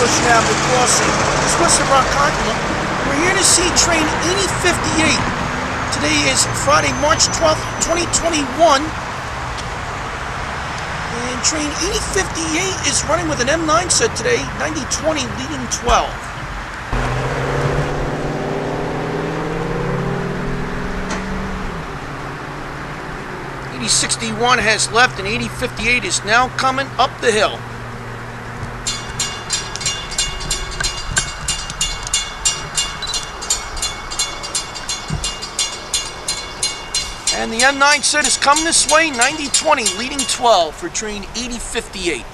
Ocean Avenue crossing. It's west of Ronkonkoma. We're here to see train 8058. Today is Friday, March 12th, 2021. And train 8058 is running with an M9 set today, 9020 leading 12. '61 has left and 8058 is now coming up the hill. And the M9 set is coming this way, 9020 leading 12 for train 8058.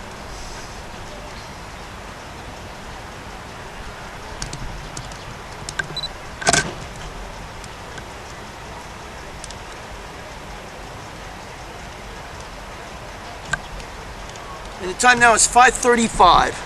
And the time now is 5:35.